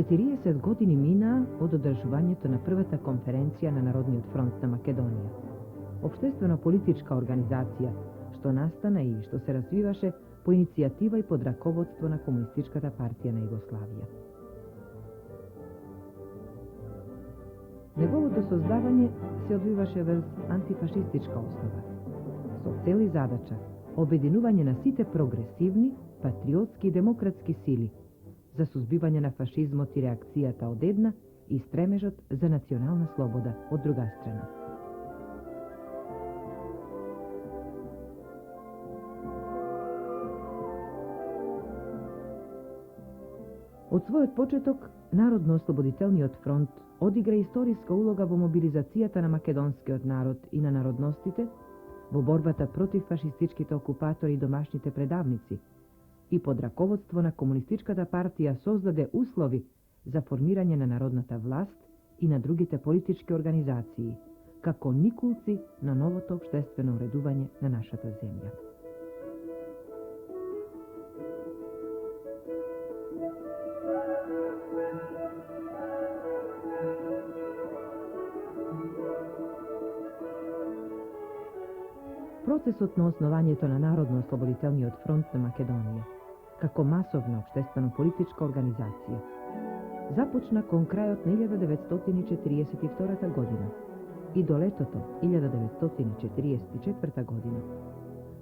40 години мина од одржувањето на првата конференција на Народниот фронт на Македонија. Обштествено-политичка организација, што настана и што се развиваше по иницијатива и под раководство на Комунистичката партија на Југославија. Неговото создавање се одвиваше врз антифашистичка основа, со цел и задача обединување на сите прогресивни, патриотски и демократски сили за сузбивање на фашизмот и реакцијата од една и стремежот за национална слобода од друга страна. Од својот почеток, Народно-ослободителниот фронт одигра историска улога во мобилизацијата на македонскиот народ и на народностите, во борбата против фашистичките окупатори и домашните предавници, и под раководство на Комунистичката партија создаде услови за формирање на народната власт и на другите политички организации, како никулци на новото општествено уредување на нашата земја. Процесот на основањето на Народно-ослободителниот фронт на Македонија, како масовна општествено-политичка организација, започна кон крајот на 1942 година и до летото 1944 година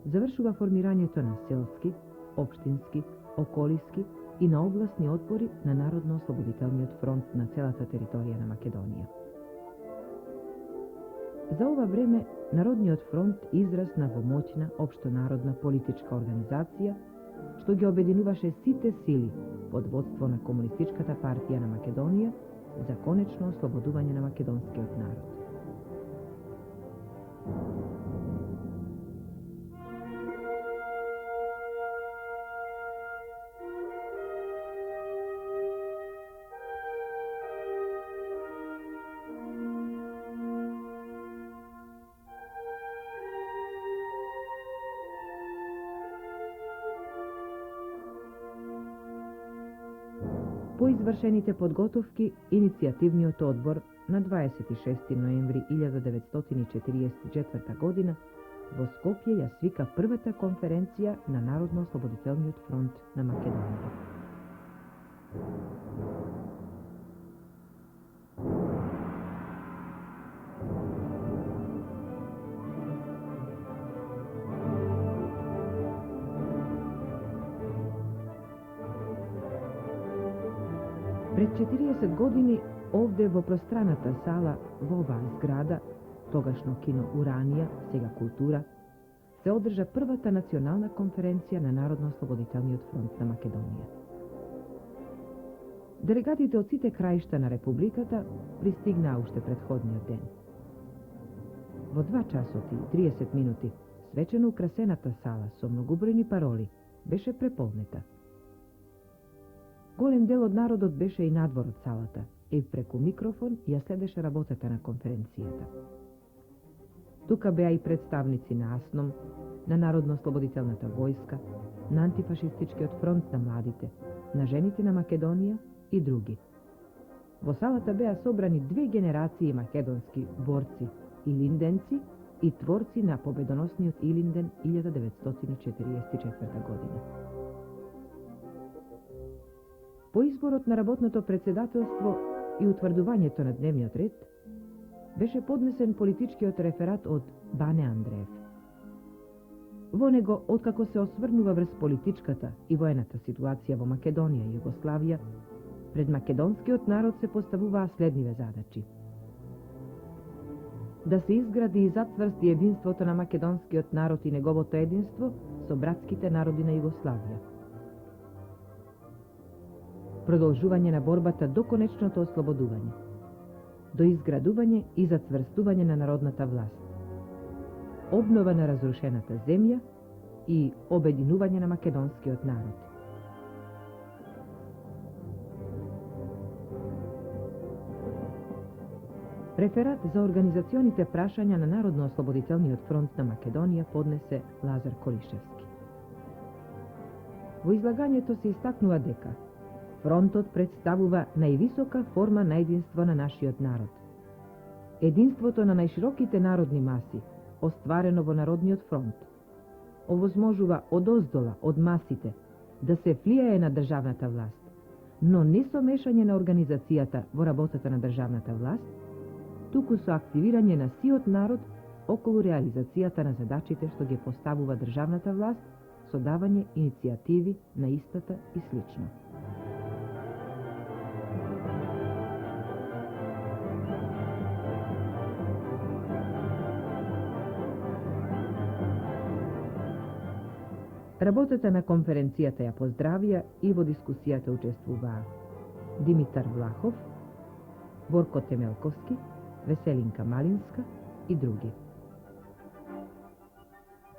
завршува формирањето на селски, општински, околиски и на областни одбори на Народно-ослободителниот фронт на целата територија на Македонија. За ова време Народниот фронт израсна во моќна општонародна политичка организација, што ги обединуваше сите сили под водство на Комунистичката партија на Македонија за конечно ослободување на македонскиот народ. По извршените подготовки, иницијативниот одбор на 26. ноември 1944 година во Скопје ја свика првата конференција на Народно-ослободителниот фронт на Македонија. Пред 40 години, овде во пространата сала во оваа зграда, тогашно кино Уранија, сега култура, се одржа првата национална конференција на Народно-ослободителниот фронт на Македонија. Делегатите од сите краишта на републиката пристигнаа уште претходниот ден. Во 2 часот и 30 минути, свечено украсената сала со многобројни пароли беше преполнета. Голем дел од народот беше и надвор од салата и преку микрофон ја следеше работата на конференцијата. Тука беа и представници на АСНОМ, на Народно-ослободителната војска, на антифашистичкиот фронт на младите, на жените на Македонија и други. Во салата беа собрани 2 генерации македонски борци, илинденци и творци на победоносниот Илинден 1944 година. По изборот на работното председателство и утврдувањето на дневниот ред, беше поднесен политичкиот реферат од Бане Андреев. Во него, откако се осврнува врз политичката и воената ситуација во Македонија и Југославија, пред македонскиот народ се поставуваа следниве задачи. Да се изгради и затврсти единството на македонскиот народ и неговото единство со братските народи на Југославија. Продолжување на борбата до конечното ослободување, до изградување и затврстување на народната власт, обнова на разрушената земја и обединување на македонскиот народ. Реферат за организационите прашања на Народно-ослободителниот фронт на Македонија поднесе Лазар Колишевски. Во излагањето се истакнува дека Фронтот представува највисока форма на единство на нашиот народ. Единството на најшироките народни маси, остварено во Народниот фронт, овозможува одоздола, од масите, да се влијае на државната власт, но не со мешање на организацијата во работата на државната власт, туку со активирање на сиот народ околу реализацијата на задачите што ги поставува државната власт, со давање иницијативи на истата и слично. Работата на конференцијата ја поздравија и во дискусијата учествуваа Димитар Влахов, Борко Темелковски, Веселинка Малинска и други.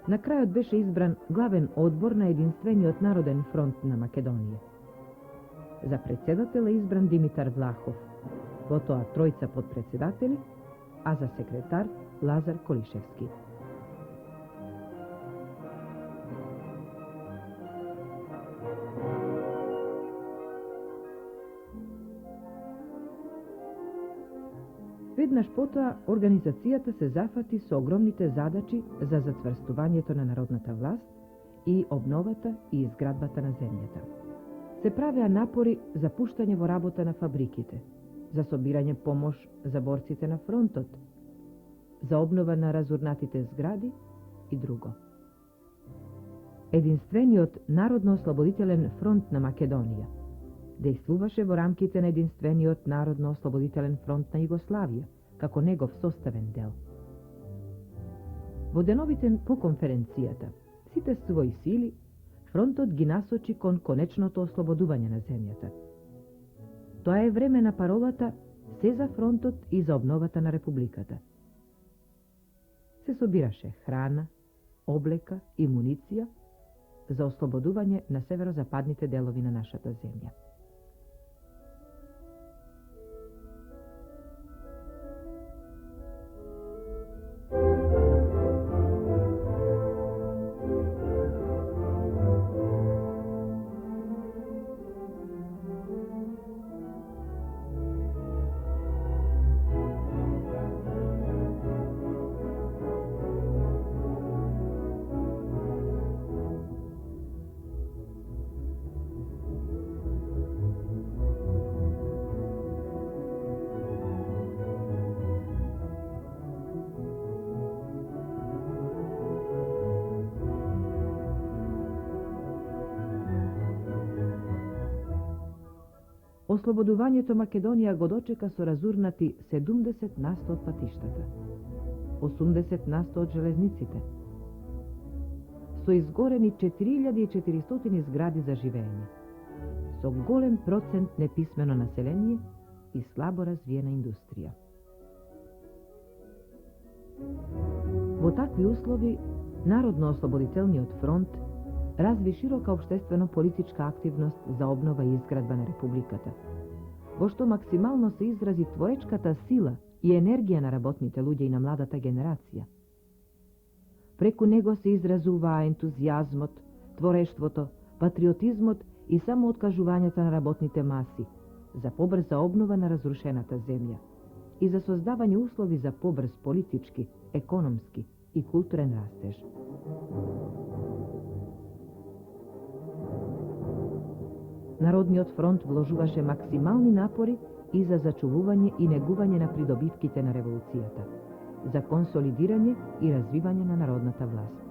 На крајот беше избран главен одбор на Единствениот народен фронт на Македонија. За председател е избран Димитар Влахов, во тоа тројца подпредседатели, а за секретар Лазар Колишевски. Веднаш потоа, организацијата се зафати со огромните задачи за зацврстувањето на народната власт и обновата и изградбата на земјата. Се правеа напори за пуштање во работа на фабриките, за собирање помош за борците на фронтот, за обнова на разурнатите згради и друго. Единствениот Народно-ослободителен фронт на Македонија дејствуваше во рамките на Единствениот Народно-ослободителен фронт на Југославија, како негов составен дел. Во деновите по конференцијата, сите своји сили, фронтот ги насочи кон конечното ослободување на земјата. Тоа е време на паролата "Се за фронтот и за обновата на републиката". Се собираше храна, облека и муниција за ослободување на северозападните делови на нашата земја. Ослободувањето Македонија го дочека со разурнати 70% од патиштата, 80% од железниците, со изгорени 4400 згради за живење, со голем процент неписмено население и слабо развиена индустрија. Во такви услови, Народно-ослободителниот фронт разви широка општествено-политичка активност за обнова и изградба на републиката, во што максимално се изрази творечката сила и енергија на работните луѓе и на младата генерација. Преку него се изразуваа ентузијазмот, творештвото, патриотизмот и самооткажувањето на работните маси за побрза обнова на разрушената земја и за создавање услови за побрз политички, економски и културен растеж. Народниот фронт вложуваше максимални напори и за зачувување и негување на придобивките на револуцијата, за консолидирање и развивање на народната власт.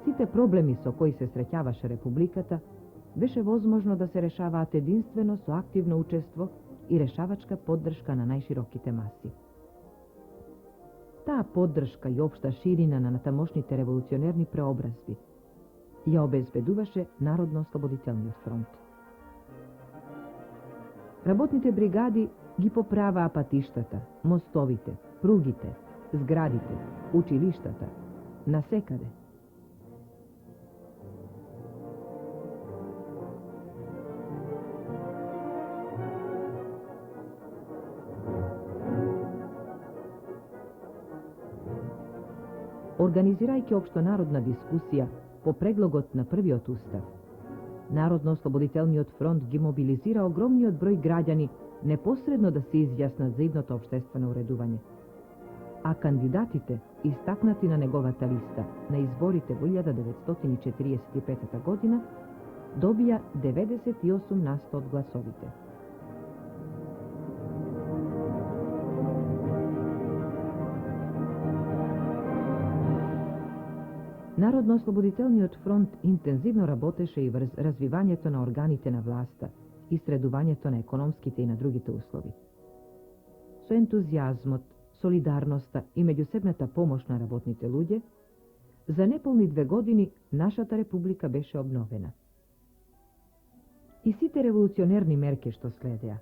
Сите проблеми со кои се среќаваше републиката беше возможно да се решаваат единствено со активно учество и решавачка поддршка на најшироките маси. Таа поддршка и општа ширина на тамошните револуционерни преобразби ја обезбедуваше Народно-ослободителниот фронт. Работните бригади ги поправаа патиштата, мостовите, пругите, зградите, училиштата, насекаде. Организирајќи општонародна дискусија по преглогот на првиот устав, Народно-ослободителниот фронт ги мобилизира огромниот број граѓани непосредно да се изјаснат за идното општествено уредување. А кандидатите, истакнати на неговата листа на изборите во 1945 година, добија 98% од гласовите. Народно-ослободителниот фронт интензивно работеше и врз развивањето на органите на власта и средувањето на економските и на другите услови. Со ентузијазмот, солидарноста и меѓусебната помош на работните луѓе, за неполни 2 години нашата република беше обновена. И сите револуционерни мерки што следеа,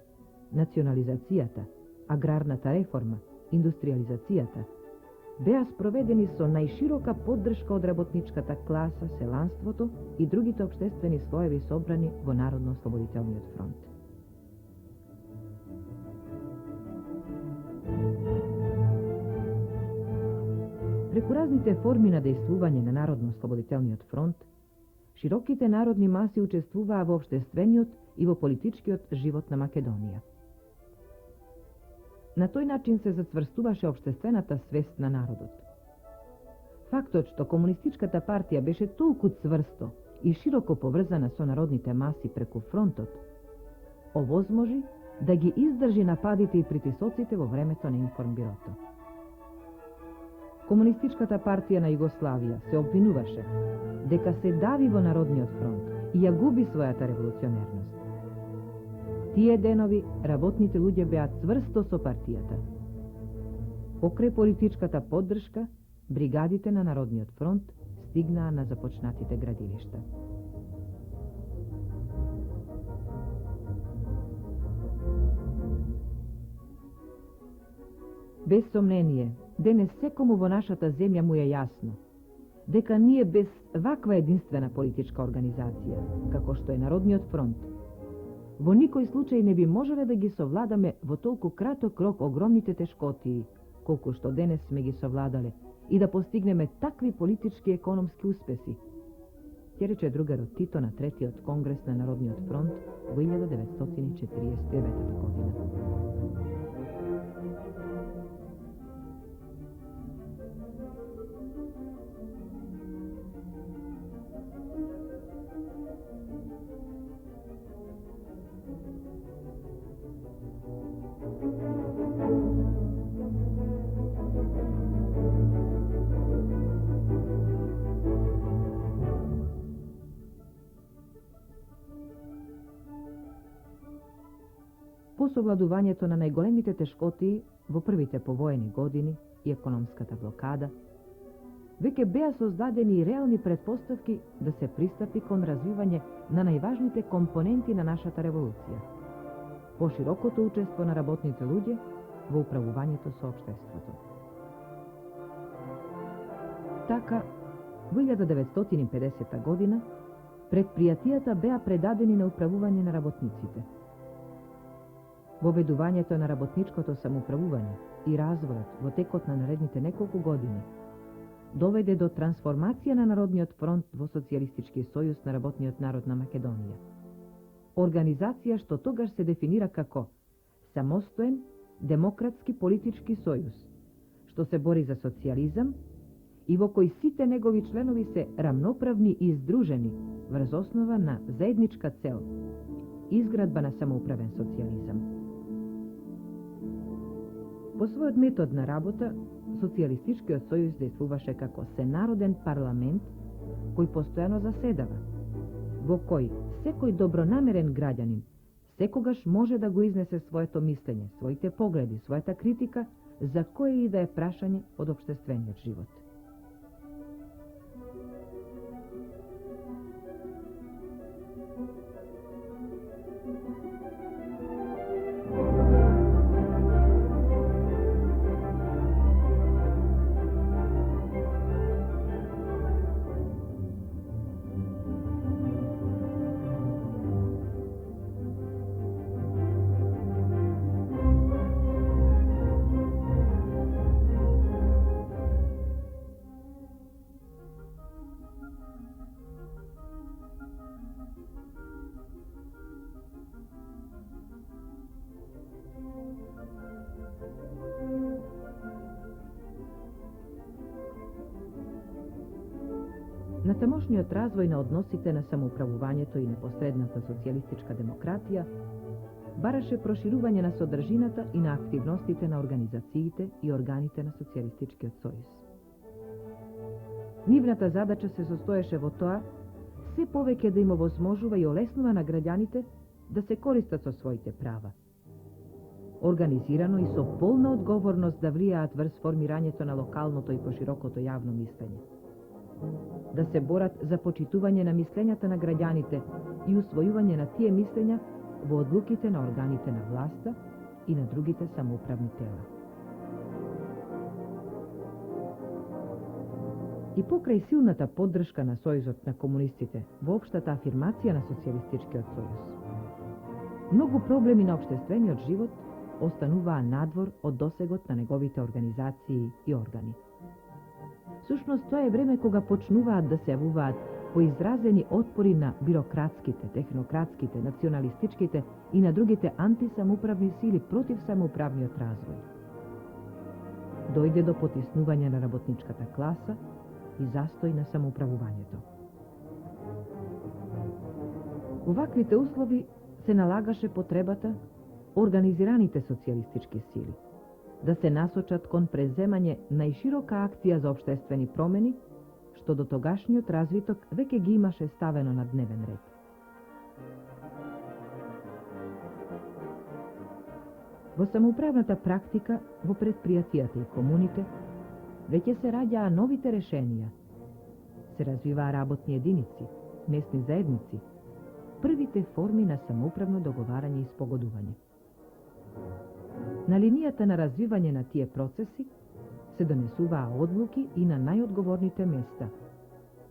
национализацијата, аграрната реформа, индустриализацијата, беа спроведени со најширока поддршка од работничката класа, селанството и другите општествени слоеви собрани во Народно-ослободителниот фронт. Преку разните форми на дејствување на Народно-ослободителниот фронт, широките народни маси учествуваа во општествениот и во политичкиот живот на Македонија. На тој начин се зацврстуваше општествената свест на народот. Фактот што комунистичката партија беше толку цврсто и широко поврзана со народните маси преку фронтот, овозможи да ги издржи нападите и притисоците во времето на информбирото. Комунистичката партија на Југославија се обвинуваше дека се дави во Народниот фронт и ја губи својата револуционерност. Тие денови работните луѓе беа цврсто со партијата. Покрај политичката поддршка, бригадите на Народниот фронт стигнаа на започнатите градилишта. Без сомнение, денес секому во нашата земја му е јасно дека ние без ваква единствена политичка организација, како што е Народниот фронт, во никој случај не би можеле да ги совладаме во толку краток рок огромните тешкотии, колку што денес сме ги совладале, и да постигнеме такви политички и економски успеси, ќе рече другарот Тито на третиот конгрес на Народниот фронт во 1949 година. По совладувањето на најголемите тешкотии во првите повоени години и економската блокада, веќе беа создадени реални претпоставки да се пристапи кон развивање на најважните компоненти на нашата револуција, поширокото учество на работните луѓе во управувањето со општеството. Така, во 1950 година, предпријатијата беа предадени на управување на работниците. Воведувањето на работничкото самоуправување и развојот во текот на наредните неколку години доведе до трансформација на Народниот фронт во Социјалистички сојуз на работниот народ на Македонија. Организација што тогаш се дефинира како самостоен, демократски политички сојуз, што се бори за социјализам и во кој сите негови членови се рамноправни и издружени врз основа на заедничка цел – изградба на самоуправен социјализам. По својот метод на работа, Социјалистичкиот сојуз действуваше како сенароден парламент кој постојано заседава, во кој секој добронамерен граѓанин секогаш може да го изнесе своето мислење, своите погледи, својата критика за кое и да е прашање од општествениот живот. На тамошниот развој на односите на самоуправувањето и непосредната социјалистичка демократија бараше проширување на содржината и на активностите на организациите и органите на Социјалистичкиот сојуз. Нивната задача се состоеше во тоа се повеќе да им овозможува и олеснува на граѓаните да се користат со своите права. Организирано и со полна одговорност да влијаат врз формирањето на локалното и поширокото јавно мислење. Да се борат за почитување на мислењата на граѓаните и усвојување на тие мислења во одлуките на органите на власта и на другите самоуправни тела. И покрај силната поддршка на Сојузот на комунистите во општата афирмација на Социјалистичкиот сојуз, многу проблеми на општествениот живот остануваа надвор од досегот на неговите организации и органи. Сушност, тоа е време кога почнуваат да се јавуваат поизразени отпори на бирократските, технократските, националистичките и на другите антисамоуправни сили против самоуправниот развој. Дојде до потиснување на работничката класа и застој на самоуправувањето. Во ваквите услови се налагаше потребата организираните социјалистички сили да се насочат кон преземање најширока акција за општествени промени, што до тогашниот развиток веќе ги имаше ставено на дневен ред. Во самоуправната практика, во предпријатијата и комуните, веќе се раѓаа новите решенија. Се развиваа работни единици, местни заедници, првите форми на самоуправно договарање и спогодување. На линијата на развивање на тие процеси се донесуваа одлуки и на најодговорните места.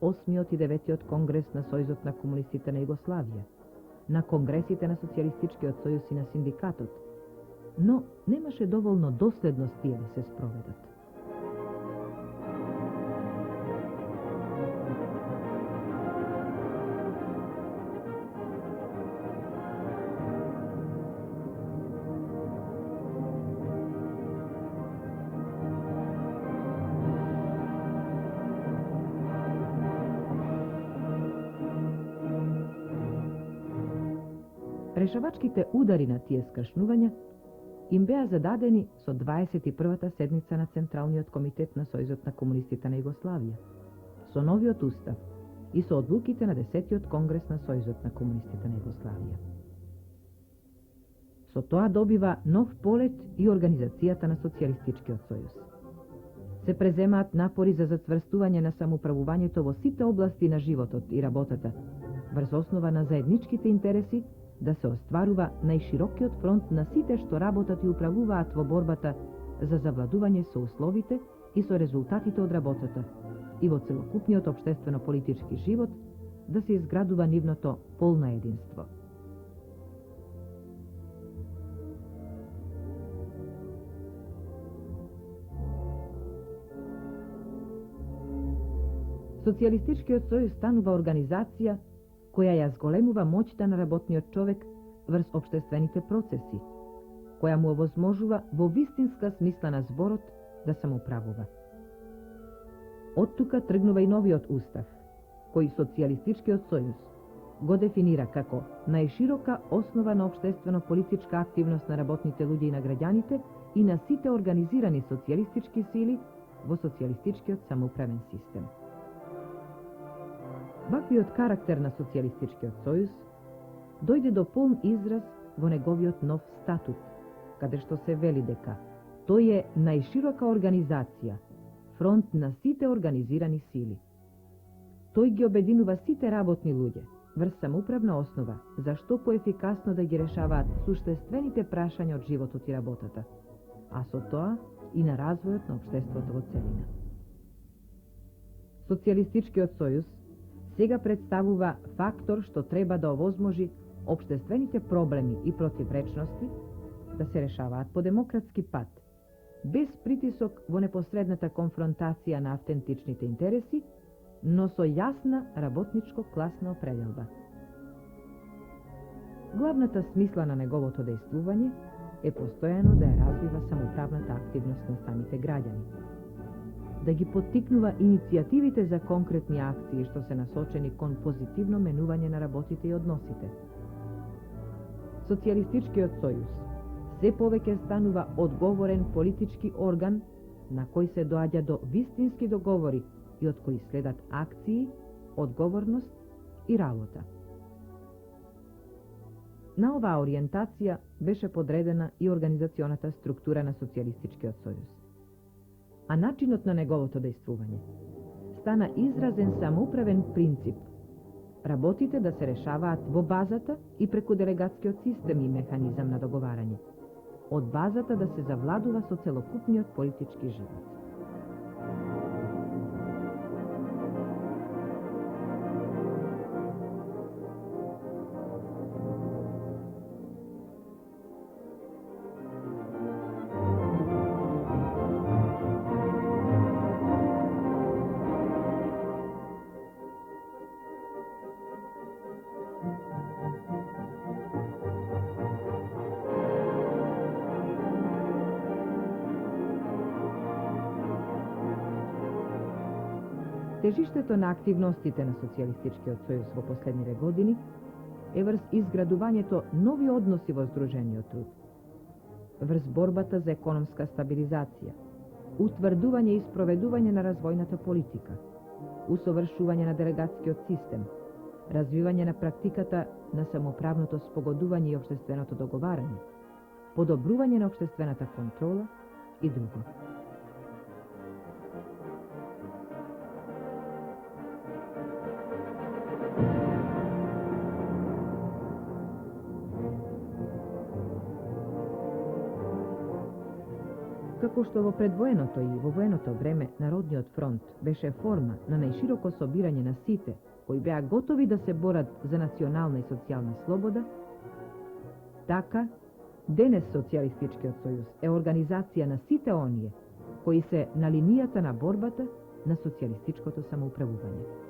8-миот и 9-тиот конгрес на Сојузот на комунистите на Југославија, на конгресите на Социјалистичкиот сојуз и на синдикатот, но немаше доволно доследност тие да се спроведат. Решавачките удари на тие скршнувања им беа зададени со 21-та седница на Централниот комитет на Сојузот на комунистите на Југославија, со новиот устав и со одлуките на 10-тиот конгрес на Сојузот на комунистите на Југославија. Со тоа добива нов полет и организацијата на Социјалистичкиот сојуз. Се преземаат напори за зацврстување на самоуправувањето во сите области на животот и работата, врз основа на заедничките интереси да се остварува најширокиот фронт на сите што работат и управуваат во борбата за завладување со условите и со резултатите од работата и во целокупниот општествено-политички живот да се изградува нивното полно единство. Социјалистичкиот сојуз станува организација која ја зголемува моќта на работниот човек врз општествените процеси, која му овозможува во вистинска смисла на зборот да самоуправува. Од тука тргнува и новиот устав, кој Социјалистичкиот сојуз го дефинира како најширока основа на општествено-политичка активност на работните луѓе и на граѓаните и на сите организирани социјалистички сили во социјалистичкиот самоуправен систем. Ваквиот карактер на Социјалистичкиот сојуз дојде до полн израз во неговиот нов статут, каде што се вели дека Тој е најширока организација, фронт на сите организирани сили. Тој ги обединува сите работни луѓе врз самоуправна основа, за што поефикасно да ги решаваат суштествените прашања од животот и работата, а со тоа и на развојот на општеството во целина. Социјалистичкиот сојуз сега представува фактор што треба да овозможи општествените проблеми и противречности да се решаваат по демократски пат, без притисок во непосредната конфронтација на автентичните интереси, но со јасна работничко-класна определба. Главната смисла на неговото дејствување е постојано да ја развива самоуправната активност на самите граѓани, да ги поттикнува иницијативите за конкретни акции што се насочени кон позитивно менување на работите и односите. Социјалистичкиот сојуз се повеќе станува одговорен политички орган на кој се доаѓа до вистински договори и од кои следат акции, одговорност и работа. На оваа ориентација беше подредена и организационата структура на Социјалистичкиот сојуз. А начинот на неговото дејствување стана изразен самоуправен принцип. Работите да се решаваат во базата и преку делегатскиот систем и механизам на договарање. Од базата да се завладува со целокупниот политички живот. Тежиштето на активностите на Социјалистичкиот сојуз во последниве години е врз изградувањето нови односи во Сдружениот труд, врз борбата за економска стабилизација, утврдување и спроведување на развојната политика, усовршување на делегатскиот систем, развивање на практиката на самоуправното спогодување и општественото договарање, подобрување на општествената контрола и друго. Како што во предвоеното и во военото време Народниот фронт беше форма на најшироко собирање на сите кои беа готови да се борат за национална и социјална слобода, така денес Социјалистичкиот сојуз е организација на сите оние кои се на линијата на борбата на социјалистичкото самоуправување.